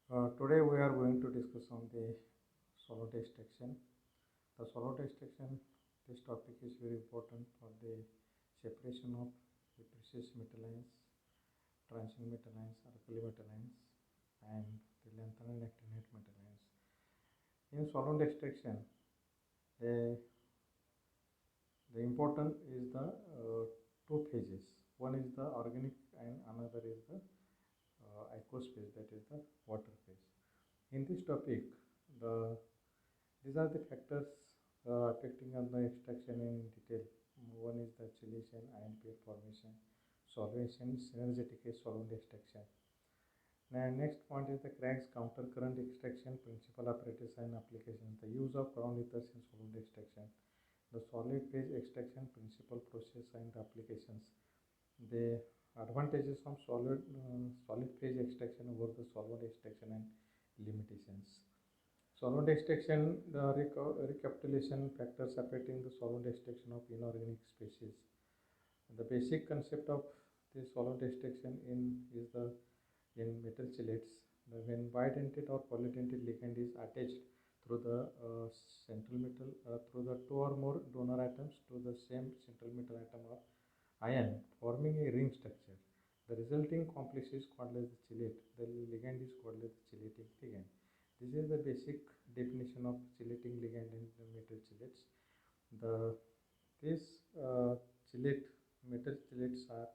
Today we are going to discuss on the solvent extraction. The solvent extraction, this topic is very important for the separation of the precious metal ions, transition metal ions, alkali metal ions, and the lanthanum and actinide metal ions. In solvent extraction, the, the important is the two phases. One is the organic and another is the aqueous phase, that is the water phase. In this topic, the these are the factors affecting on the extraction in detail. One is the chelation, ion pair formation, solvation, synergetic solvent extraction. Now, next point is the cracks, counter current extraction, principal apparatus and applications. The use of ground ethers in solvent extraction. The solid phase extraction, principal process and applications. The advantages of solid phase extraction over the solvent extraction and limitations. Solvent extraction, the recapitulation factors affecting the solvent extraction of inorganic species. The basic concept of the solvent extraction in metal chelates. When bidentate or polydentate ligand is attached through the central metal through the two or more donor atoms to the same central metal atom or ion, forming a ring structure. The resulting complex is called as the chelate. The ligand is called as the chelating ligand. This is the basic definition of chelating ligand in the metal chelates. The these chelate metal chelates are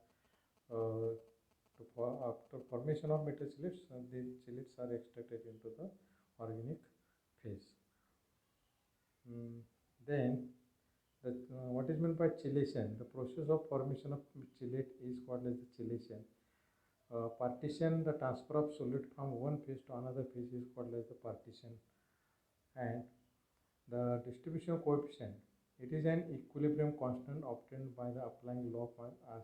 after formation of metal chelates, the chelates are extracted into the organic phase. Then what is meant by chelation? The process of formation of chelate is called as the chelation. Partition, the transfer of solute from one phase to another phase is called as the partition. And the distribution coefficient, it is an equilibrium constant obtained by the applying law of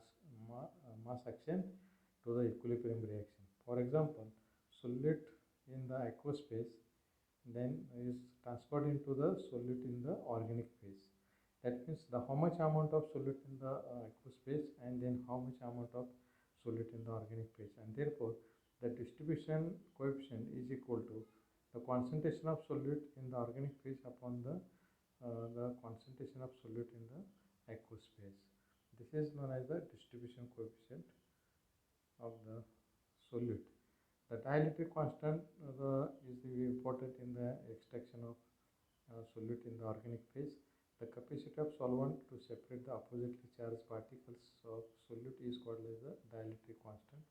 mass action to the equilibrium reaction. For example, solute in the aqueous phase then is transferred into the solute in the organic phase. That means how much amount of solute in the aqueous phase and then how much amount of solute in the organic phase, and therefore the distribution coefficient is equal to the concentration of solute in the organic phase upon the concentration of solute in the aqueous phase. This is known as the distribution coefficient of the solute. The dielectric constant is important in the extraction of solute in the organic phase. The capacity of solvent to separate the oppositely charged particles of solute is called as the dielectric constant.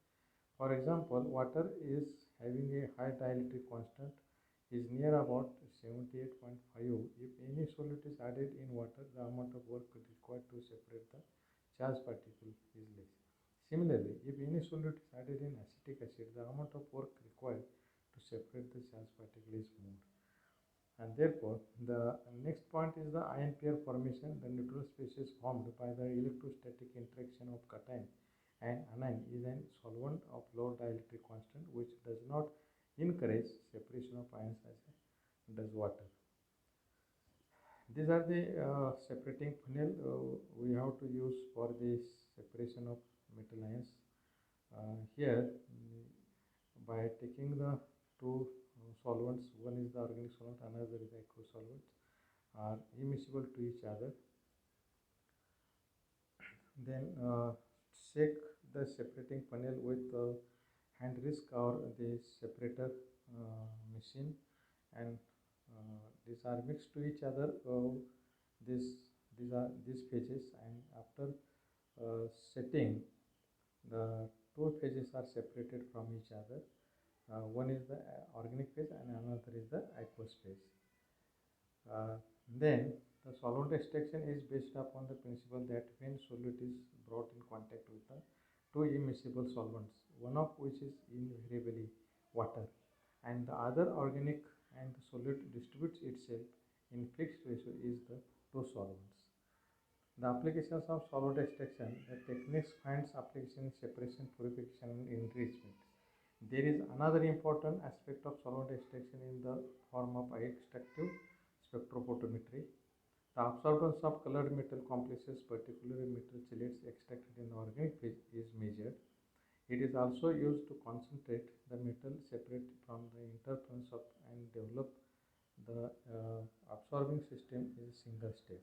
For example, water is having a high dielectric constant is near about 78.5. If any solute is added in water, the amount of work required to separate the charged particle is less. Similarly, if any solute is added in acetic acid, the amount of work required to separate the charged particle is more. And therefore, the next point is the ion pair formation. The neutral spaces formed by the electrostatic interaction of cation and anion is a solvent of low dielectric constant which does not encourage separation of ions as does water. These are the separating funnel we have to use for the separation of metal ions. Here, by taking the two solvents, one is the organic solvent, another is the aqueous solvent, are immiscible to each other. Then check the separating funnel with hand whisk or the separator machine, and these are mixed to each other. These phases, and after setting, the two phases are separated from each other. One is the organic phase and another is the aqueous phase. Then the solvent extraction is based upon the principle that when solute is brought in contact with the two immiscible solvents, one of which is invariably water and the other organic, and the solute distributes itself in fixed ratio, is the two solvents. The applications of solvent extraction, the techniques finds application in separation, purification and enrichment. There is another important aspect of solvent extraction in the form of extractive spectrophotometry. The absorbance of colored metal complexes, particularly metal chelates extracted in the organic phase, is measured. It is also used to concentrate the metal separate from the interference of and develop the absorbing system is a single step.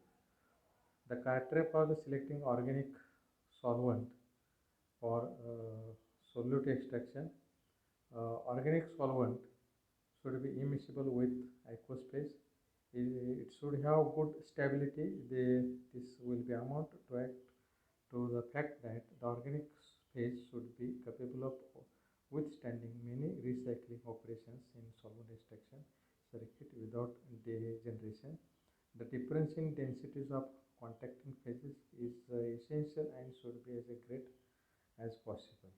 The criteria for the selecting organic solvent for solute extraction. Organic solvent should be immiscible with aqueous phase. It should have good stability. This will be amount to act to the fact that the organic phase should be capable of withstanding many recycling operations in solvent extraction circuit without degeneration. The difference in densities of contacting phases is essential and should be as great as possible.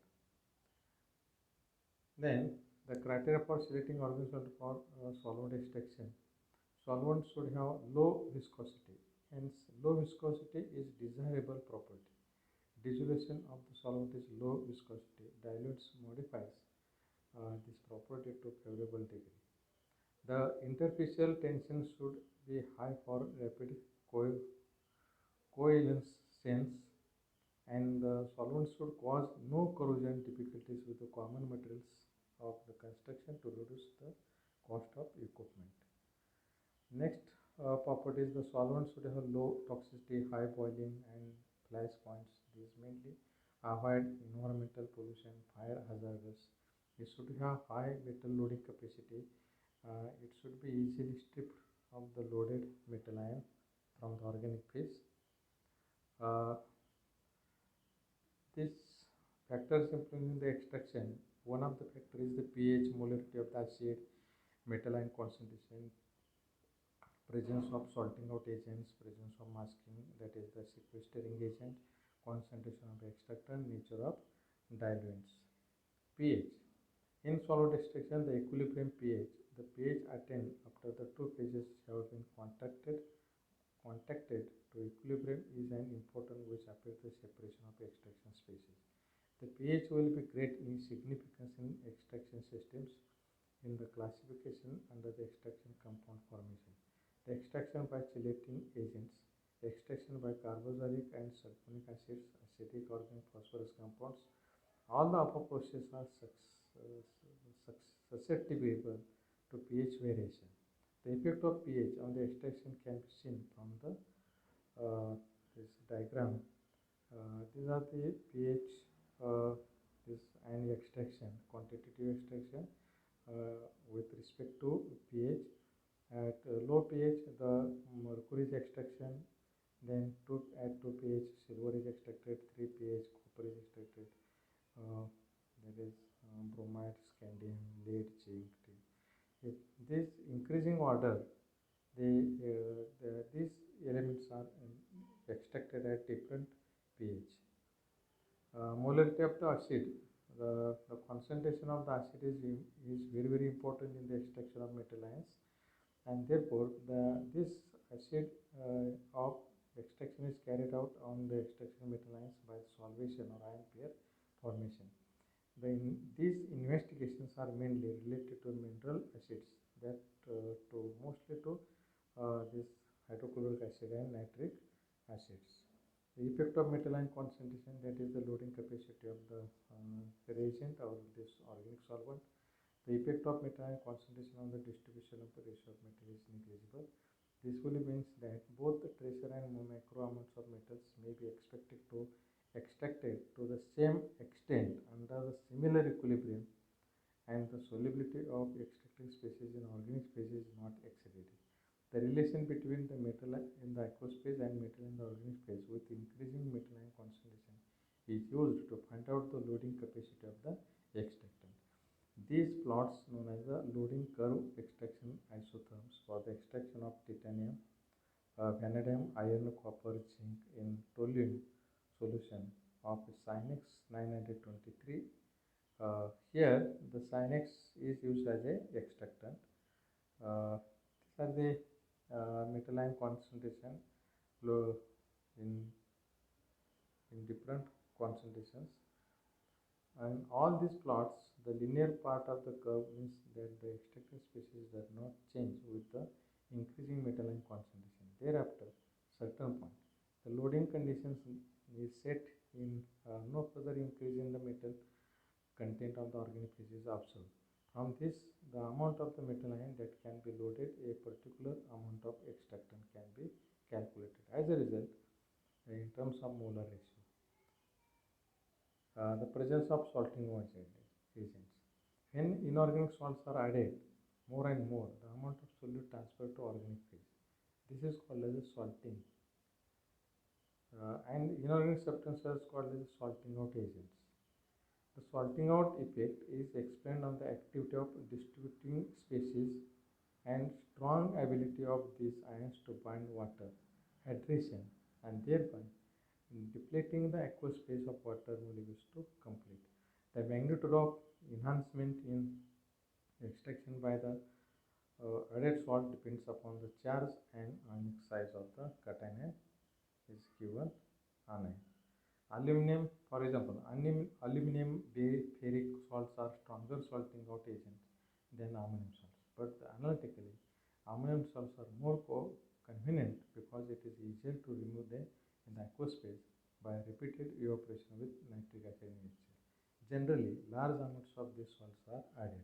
Then the criteria for selecting organic solvent for solvent extraction. Solvent should have low viscosity. Hence, low viscosity is desirable property. Dissolution of the solvent is low viscosity. Dilutes modifies this property to favorable degree. The interfacial tension should be high for rapid coalescence, and the solvent should cause no corrosion difficulties with the common materials of the construction to reduce the cost of equipment. Next property is the solvent should have low toxicity, high boiling and flash points. These mainly avoid environmental pollution, fire hazardous. It should have high metal loading capacity. It should be easily stripped of the loaded metal ion from the organic phase. These factors influencing the extraction. One of the factors is the pH, molarity of the acid, metal ion concentration, presence of salting out agents, presence of masking, that is the sequestering agent, concentration of the extractant, nature of diluents. pH. In solid extraction, the equilibrium pH. The pH attained after the two phases have been contacted to equilibrium is an important which affects the separation of extraction species. The pH will be great in significance in extraction systems in the classification under the extraction compound formation. The extraction by chelating agents, extraction by carboxylic and sulfonic acids, acidic organic phosphorus compounds, all the upper processes are susceptible to pH variation. The effect of pH on the extraction can be seen from the this diagram. These are the pH this and extraction, quantitative extraction with respect to pH. At low pH, the mercury is extraction, then at 2 pH, silver is extracted, 3 pH, copper is extracted, that is bromide, scandium, lead, zinc. If this increasing order, these elements are extracted at different pH. Molarity of the acid. The concentration of the acid is very important in the extraction of metal ions, and therefore this acid of extraction is carried out on the extraction metal ions by solvation or ion pair formation. These investigations are mainly related to mineral acids, that mostly to this hydrochloric acid and nitric acids. The effect of metal ion concentration, that is the loading capacity of the reagent or this organic solvent. The effect of metal ion concentration on the distribution of the ratio of metal is negligible. This really means that both the tracer and micro amounts of metals may be extracted to the same extent under the similar equilibrium, and the solubility of extracting species in organic phase is not exceeded. The relation between the metal in the aqueous phase and metal in the organic phase with increasing metal ion concentration is used to find out the loading capacity of the extractant. These plots, known as the loading curve extraction isotherms for the extraction of titanium, vanadium, iron, copper, zinc in toluene solution of Sinex 923. Here the Sinex is used as a extractant. These are the metal ion concentration in different concentrations, and all these plots, the linear part of the curve means that the extracted species does not change with the increasing metal ion concentration. Thereafter, certain point, the loading conditions is set in no further increase in the metal content of the organic phase is observed. From this, the amount of the metal ion that can be loaded, a particular amount of extractant can be calculated. As a result, in terms of molar ratio, the presence of salting agents. When inorganic salts are added more and more, the amount of solute transferred to organic phase. This is called as a salting. And inorganic substances are called as salting out agents. The salting out effect is explained on the activity of distributing species and strong ability of these ions to bind water, hydration, and thereby depleting the aqueous phase of water molecules to complete. The magnitude of enhancement in extraction by the added salt depends upon the charge and ionic size of the cation is given anion. Aluminum, for example, aluminum ferric salts are stronger salting out agents than ammonium salts. But analytically, ammonium salts are more convenient because it is easier to remove them in the aqueous phase by repeated evaporation with nitric acid in HCl. Generally, large amounts of these salts are added.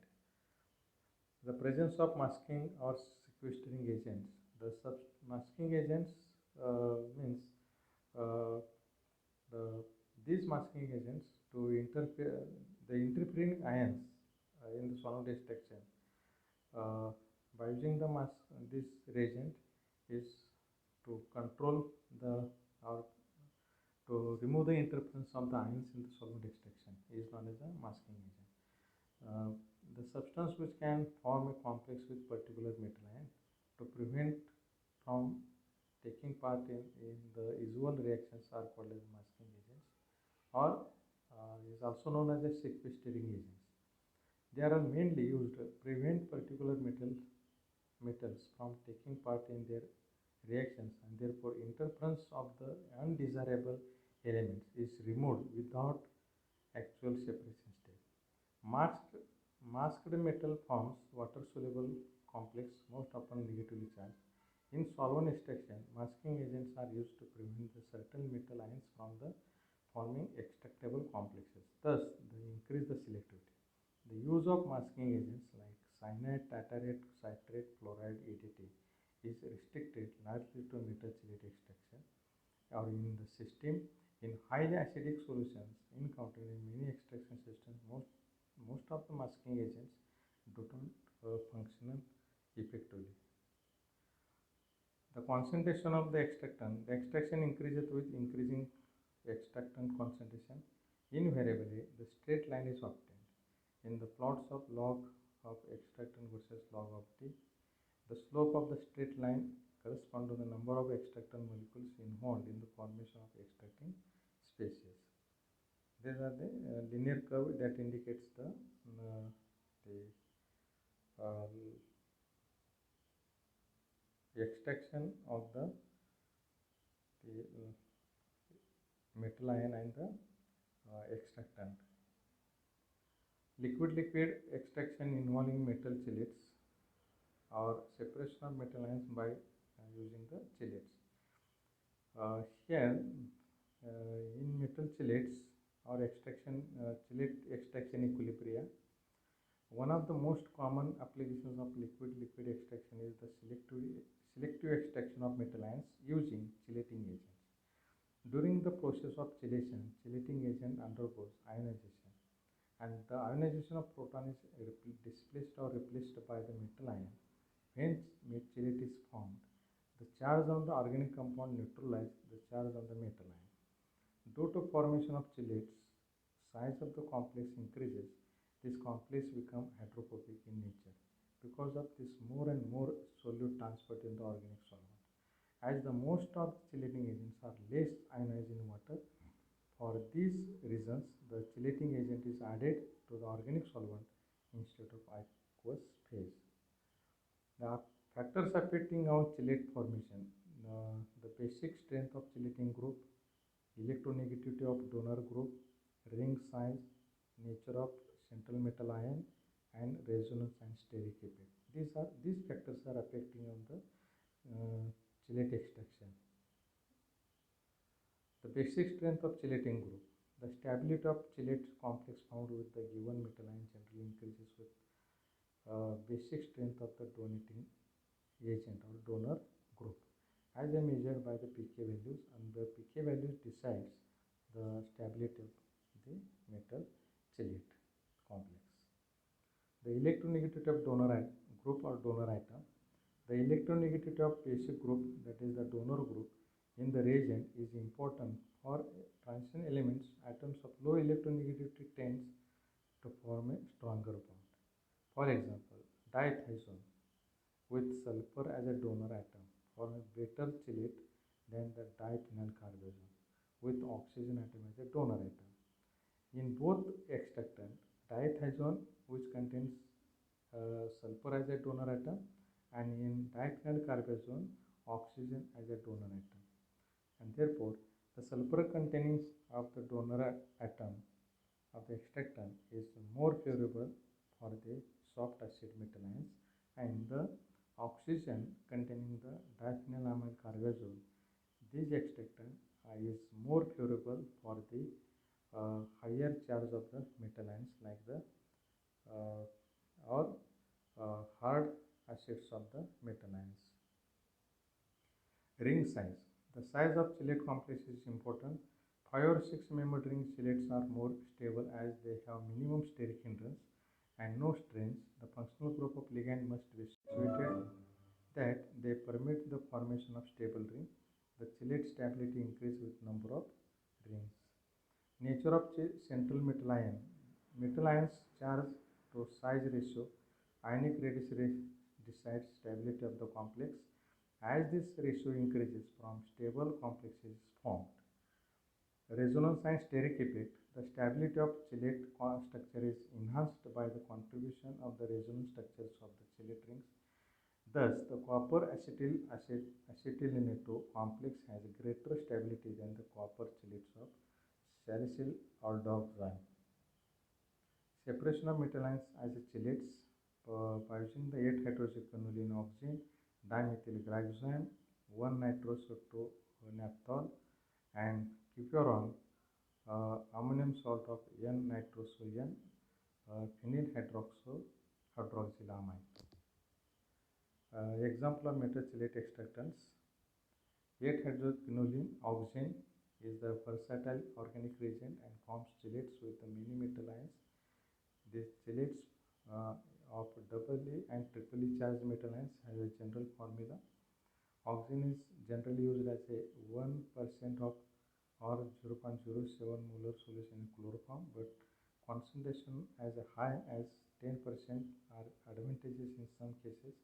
The presence of masking or sequestering agents. The masking agents means these masking agents to interfere the interfering ions in the solvent extraction by using this reagent is to control the or to remove the interference of the ions in the solvent extraction is known as a masking agent. The substance which can form a complex with particular metal ion to prevent from taking part in the usual reactions are called as masking agents, or is also known as a sequestering agents. They are mainly used to prevent particular metals from taking part in their reactions, and therefore interference of the undesirable elements is removed without actual separation step. Masked metal forms water-soluble complex, most often negatively charged. In solvent extraction, masking agents are used to prevent the certain metal ions from the forming extractable complexes. Thus, they increase the selectivity. The use of masking agents like cyanide, tartarate, citrate, fluoride, EDT is restricted largely to metal chelate extraction or in the system. In highly acidic solutions encountered in many extraction systems, most of the masking agents do not function effectively. The concentration of the extractant. The extraction increases with increasing extractant concentration. Invariably, the straight line is obtained. In the plots of log of extractant versus log of T, the slope of the straight line corresponds to the number of extractant molecules involved in the formation of extracting species. These are the linear curve that indicates the extraction of the metal ion and the extractant. Liquid-liquid extraction involving metal chelates or separation of metal ions by using the chelates. Here in metal chelates or chelate extraction equilibria, one of the most common applications of liquid-liquid extraction is the selective extraction of metal ions using chelating agents. During the process of chelation, chelating agent undergoes ionization, and the ionization of proton is displaced or replaced by the metal ion. When chelate is formed, the charge on the organic compound neutralizes the charge on the metal ion. Due to formation of chelates, size of the complex increases. This complex becomes hydrophobic in nature. Because of this, more and more solute transferred in the organic solvent. As the most of the chelating agents are less ionized in water, for these reasons, the chelating agent is added to the organic solvent instead of aqueous phase. The factors affecting our chelate formation, the basic strength of chelating group, electronegativity of donor group, ring size, nature of central metal ion, and resonance and steric effect. These factors are affecting on the chelate extraction. The basic strength of chelating group. The stability of chelate complex found with the given metal ion generally increases with basic strength of the donating agent or donor group as measured by the pK values, and the pK values decides the stability of the metal chelate complex. The electronegativity of donor group or donor atom. The electronegativity of basic group, that is the donor group, in the reagent is important for transition elements. Atoms of low electronegativity tends to form a stronger bond. For example, diethazone with sulfur as a donor atom form a better chelate than the diphenyl carbazole with oxygen atom as a donor atom. In both extractant, diethazone, which contains sulfur as a donor atom, and in diphenyl carbazone, oxygen as a donor atom. And therefore, the sulfur containing of the donor atom of the extractant is more favorable for the soft acid metal ions, and the oxygen containing the diphenylamine carbazole, this extractant is more favorable for the higher charge of the metal ions like the or hard acids of the metal ions. Ring size. The size of chelate complex is important. 5 or 6 membered ring chelates are more stable as they have minimum steric hindrance and no strains. The functional group of ligand must be situated that they permit the formation of stable ring. The chelate stability increases with number of rings. Nature of central metal ion. Metal ions charge to size ratio. Ionic radius decides stability of the complex. As this ratio increases, from stable complexes is formed. Resonance and steric effect. The stability of chelate structure is enhanced by the contribution of the resonance structures of the chelate rings. Thus, the copper acetylenato complex has greater stability than the copper chelates of salicyl aldoxan. Separation of metal ions as chelates by using the 8 hydroxyquinoline oxygen, dimethyl glycosan, 1 nitrosoto-naphthol, and cupuron, ammonium salt of N-nitroso-N, phenyl hydroxylamine. Example of metal chelate extractants. 8 hydroquinoline oxygen is the versatile organic reagent and forms chelates with many metal ions. These chelates of doubly and triply charged metal ions have a general formula. Oxygen is generally used as a 1% of or 0.07 molar solution in chloroform, but concentration as high as 10% are advantageous in some cases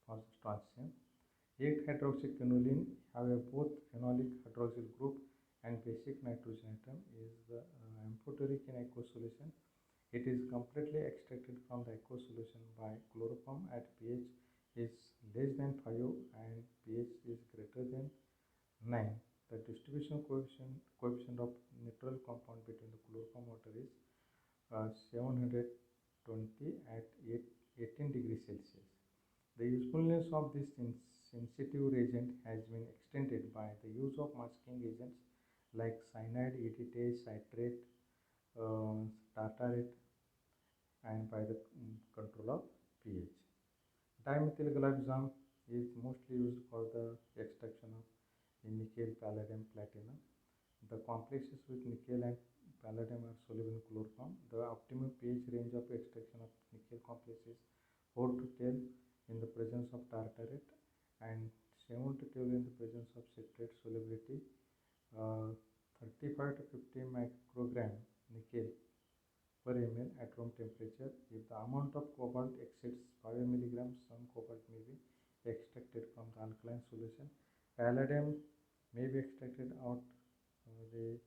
for transition. 8 hydroxyquinoline have a both phenolic hydroxyl group and basic nitrogen atom is the amphoteric in aqueous solution. It is completely extracted from the aqueous solution by chloroform at pH is less than 5 and pH is greater than 9. The distribution coefficient of neutral compound between the chloroform water is 720 at 18 degrees Celsius. The usefulness of this sensitive reagent has been extended by the use of masking agents like cyanide, EDTA, citrate, tartarate, and by the control of pH. Dimethyl glycosan is mostly used for the extraction of nickel, palladium, platinum. The complexes with nickel and palladium are soluble in chloroform. The optimum pH range of extraction of nickel complex is 4 to 10 in the presence of tartarate and 7 to 12 in the presence of citrate. Solubility 35 to 50 microgram nickel per ml at room temperature. If the amount of cobalt exceeds 5 milligrams, some cobalt may be extracted from the alkaline solution. Palladium may be extracted out the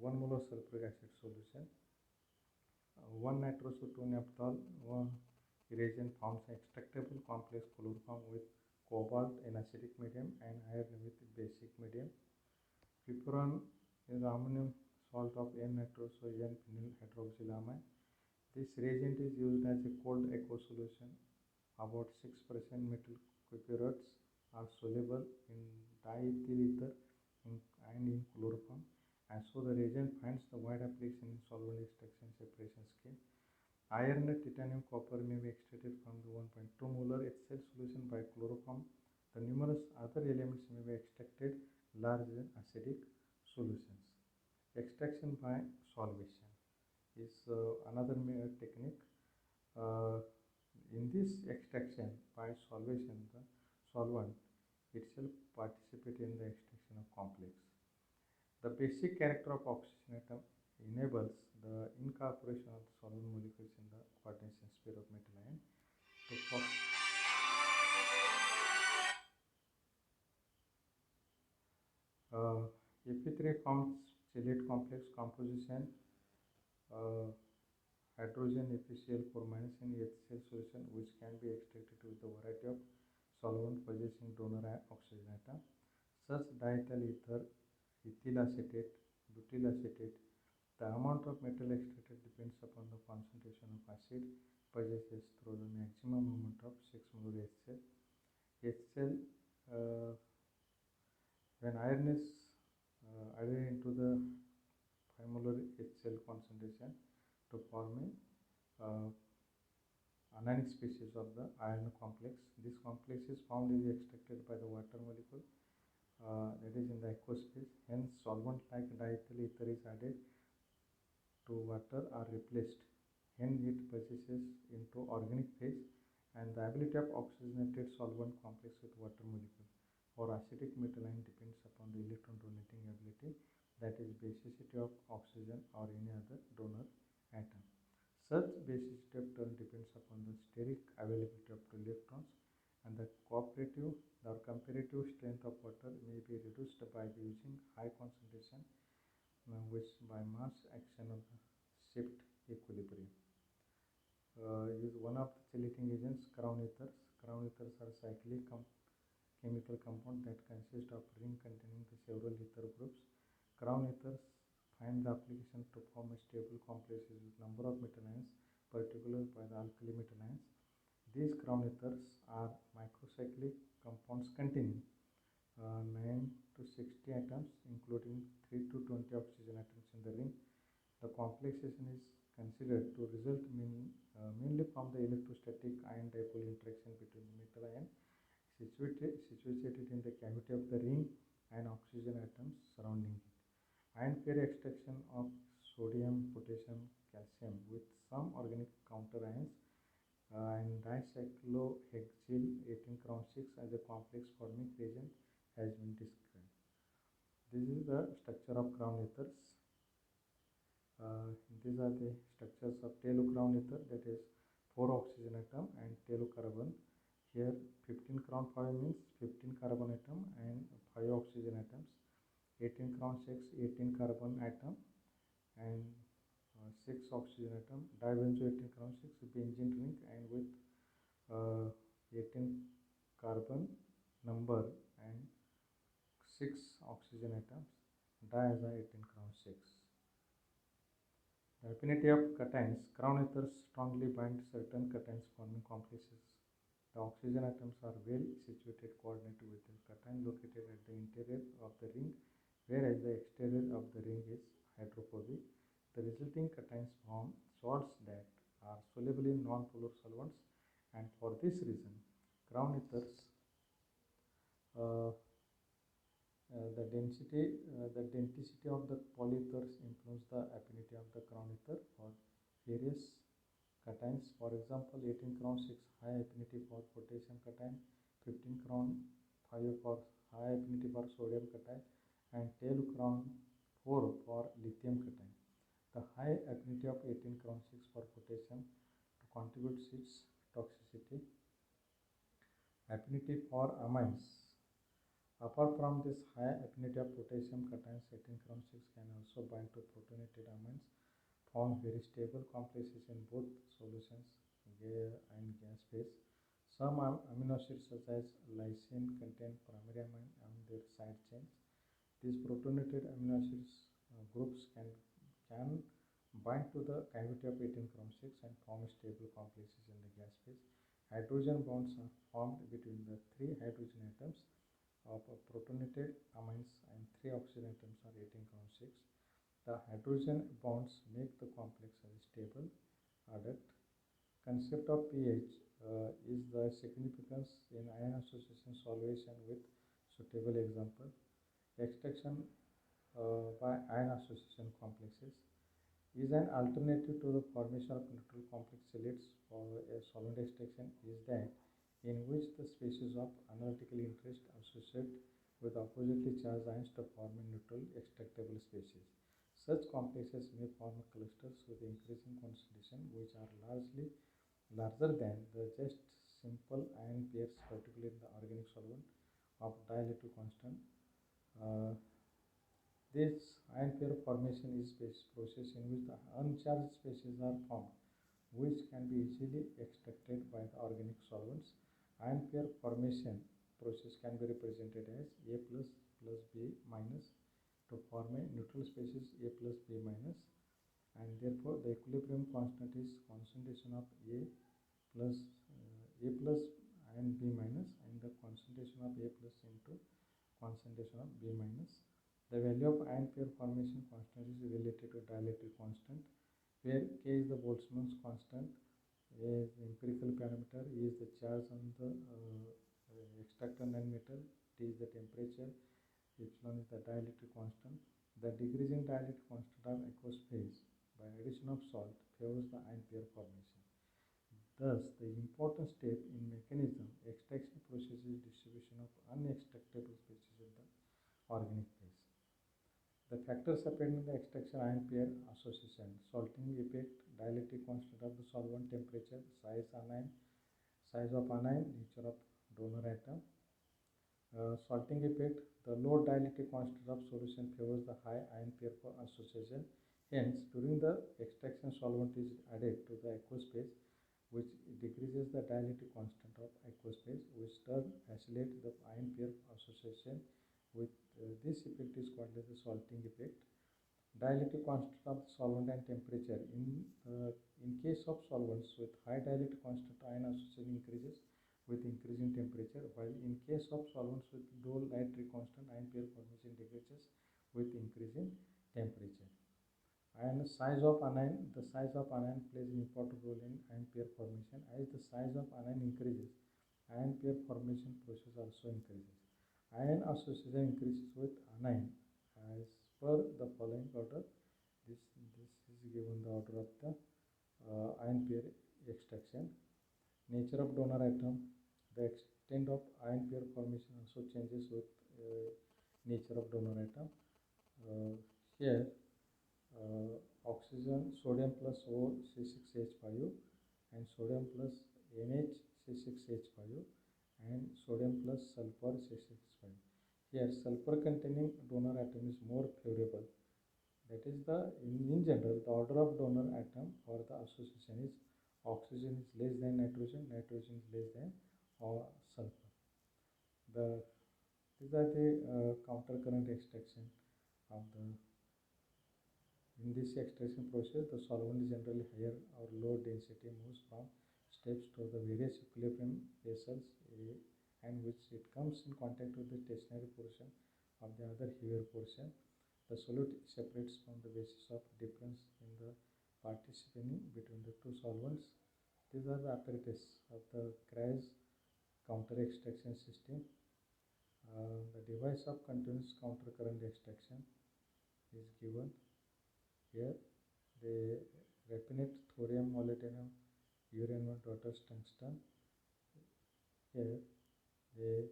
1 mole of sulfuric acid solution. 1 nitroso-2-naphthol reagent forms an extractable complex chloroform with cobalt in acidic medium and iron with basic medium. Cupuron is ammonium salt of N-nitroso-N phenyl hydroxylamine. This reagent is used as a cold aqueous solution. About 6% metal cupurates are soluble in diethyl ether and in chloroform, and so the reagent finds the wide application in solvent extraction separation scheme. Iron, titanium, copper may be extracted from the 1.2 molar HCl solution by chloroform. The numerous other elements may be extracted large acidic solutions. Extraction by solvation is another technique. Uh, in this extraction by solvation, the solvent itself participates in the extraction of complex. The basic character of oxygen atom enables the incorporation of the solvent molecules in the coordination sphere of metal ion to form Ep3 forms chelate complex composition, uh, hydrogen FeCl4 minus in HCl solution, which can be extracted with a variety of solvent possessing donor oxygen atom. Such diethyl ether, ethyl acetate, butyl acetate. The amount of metal extracted depends upon the concentration of acid possesses through the maximum amount of 6 molar HCl. HCl, uh, when iron is added into the 5 molar HCl concentration to form a anionic species of the iron complex. This complex is found is extracted by the water molecule that is in the aqueous phase. Hence, solvent like diethyl ether is added to water are replaced. Hence, it passes into organic phase, and the ability of oxygenated solvent complex with water molecule or acidic metal ion depends upon the electron donating ability, that is basicity of oxygen or any other donor atom. Such basicity of turn depends upon the steric availability of electrons, and the cooperative or comparative strength of water may be reduced by using high concentration which by mass action of the shift equilibrium. Is one of the chelating agents crown ethers. Crown ethers are cyclic chemical compound that consist of ring containing the several ether groups. Crown ethers find the application to form a stable complexes with number of metal ions, particularly by the alkali metal ions. These crown ethers are microcyclic compounds containing 9 to 60 atoms, including 3 to 20 oxygen atoms in the ring. The complexation is considered to result mainly from the electrostatic ion dipole interaction between the metal ion situated in the cavity of the ring and oxygen atoms surrounding it. Ion pair extraction of sodium, potassium, calcium with some organic counter ions and dicyclohexyl 18 crown 6 as a complex forming reagent has been described. This is the structure of crown ethers. These are the structures of crown ether, that is 4 oxygen atom and carbon. Here 15 crown 5 means 15 carbon atom and 5 oxygen atoms. 18 crown 6, 18 carbon atom and 6 oxygen atom. Dibenzo 18 crown 6 benzene ring and with 18 carbon number and 6 oxygen atoms. Diaza 18 crown 6. The affinity of cations. Crown ethers strongly bind certain cations forming complexes. The oxygen atoms are well situated coordinated with the cation located at the interior of the ring, whereas the exterior of the ring is hydrophobic. The resulting cations form salts that are soluble in non-polar solvents, and for this reason, crown ethers the denticity of the polyethers influence the affinity of the crown ether for various cations. For example, 18 crown 6 high affinity for potassium cation, 15 crown 5 for high affinity for sodium cation, and 12 crown 4 for lithium cation. The high affinity of 18 crown 6 for potassium to contribute its toxicity. Affinity for amines. Apart from this high affinity of potassium cations, 18 crown 6 can also bind to protonated amines, form very stable complexes in both solutions and gas phase. Some amino acids such as lysine contain primary amine on their side chains. These protonated amino acids groups can bind to the cavity of 18 crown 6 and form stable complexes in the gas phase. Hydrogen bonds are formed between the 3 hydrogen atoms of protonated amines and 3 oxygen atoms are 18 crown 6. The hydrogen bonds make the complex as stable adduct concept of pH is the significance in ion association solution with suitable example. Extraction by ion association complexes is an alternative to the formation of neutral complex chelates for a solvent extraction is that in which the species of analytical interest associate with oppositely charged ions to form a neutral extractable species. Such complexes may form clusters with increasing concentration which are larger than the just simple ion pairs, particularly in the organic solvent of dielectric constant. Uh, this ion pair formation is a process in which the uncharged species are formed, which can be easily extracted by the organic solvents. Ion pair formation process can be represented as A plus B minus to form a neutral species A plus B minus, and therefore the equilibrium constant is concentration of A plus and B minus, and the concentration of A plus into concentration of B minus. The value of ion pair formation constant is related to dielectric constant, where K is the Boltzmann's constant, A is the empirical parameter, E is the charge on the extractor nanometer, T is the temperature, epsilon is the dielectric constant. The decreasing dielectric constant of aqueous phase by addition of salt favors the ion pair formation. Thus, the important step in mechanism extraction process is distribution of unextractable species in the organic phase. The factors separating the extraction ion pair association: salting effect, dielectric constant of the solvent, temperature, size of anion, nature of donor atom. Salting effect, the low dielectric constant of solution favors the high ion pair association. Hence, during the extraction, solvent is added to the aqueous phase, which decreases the dielectric constant of aqueous phase, which turn accelerate the ion pair association. With this effect is called as the salting effect. Dielectric constant of solvent and temperature. In case of solvents with high dielectric constant, ion association increases with increasing temperature, while in case of solvents with low dielectric constant, ion pair formation decreases with increasing temperature. And the size of anion. The size of anion plays an important role in ion pair formation. As the size of anion increases, ion pair formation process also increases. Ion association increases with anion as per the following order. This is given the order of the ion pair extraction. Nature of donor atom. The extent of ion pair formation also changes with nature of donor atom. Here oxygen, sodium plus O C6H5 and sodium plus NH C6H5 and sodium plus sulfur C6H5. Here sulfur containing donor atom is more favorable. That is in general the order of donor atom or the association is oxygen is less than nitrogen, nitrogen is less than sulfur. These are the counter current extraction of the. In this extraction process, the solvent is generally higher or low density moves from steps to the various equilibrium vessels, and which it comes in contact with the stationary portion of the other heavier portion. The solute separates from the basis of difference in the participating between the two solvents. These are the apparatus of the Kreysz counter extraction system. The device of continuous counter current extraction is given. Here, the raffinate thorium, molybdenum, uranium, daughter tungsten. Here, the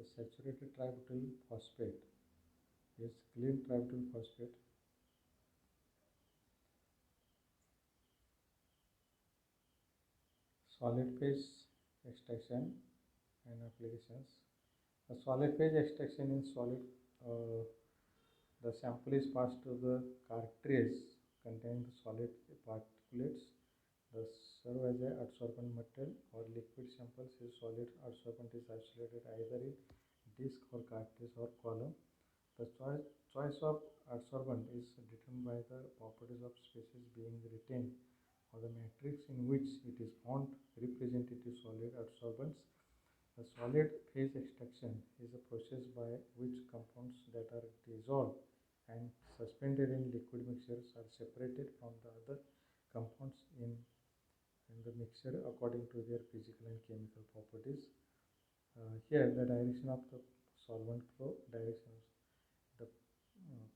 saturated tributyl phosphate is clean tributyl phosphate. Solid phase extraction and applications. The solid phase extraction in solid. The sample is passed to the cartridge containing the solid particulates. The serve as a adsorbent material or liquid samples is solid adsorbent is isolated either in disc or cartridge or column. The choice of adsorbent is determined by the properties of species being retained or the matrix in which it is found representative solid adsorbents. The solid phase extraction is a process by which compounds that are dissolved and suspended in liquid mixtures are separated from the other compounds in the mixture according to their physical and chemical properties. Here the direction of the solvent flow, direction the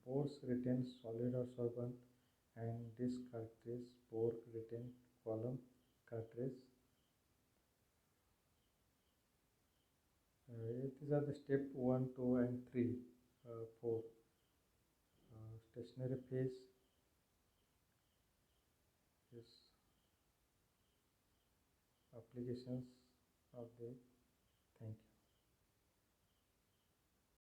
pores retain solid or solvent, and this characterizes pore retain column characterizes. These are the step 1, 2 and 3 for stationary phase is applications of the. Thank you.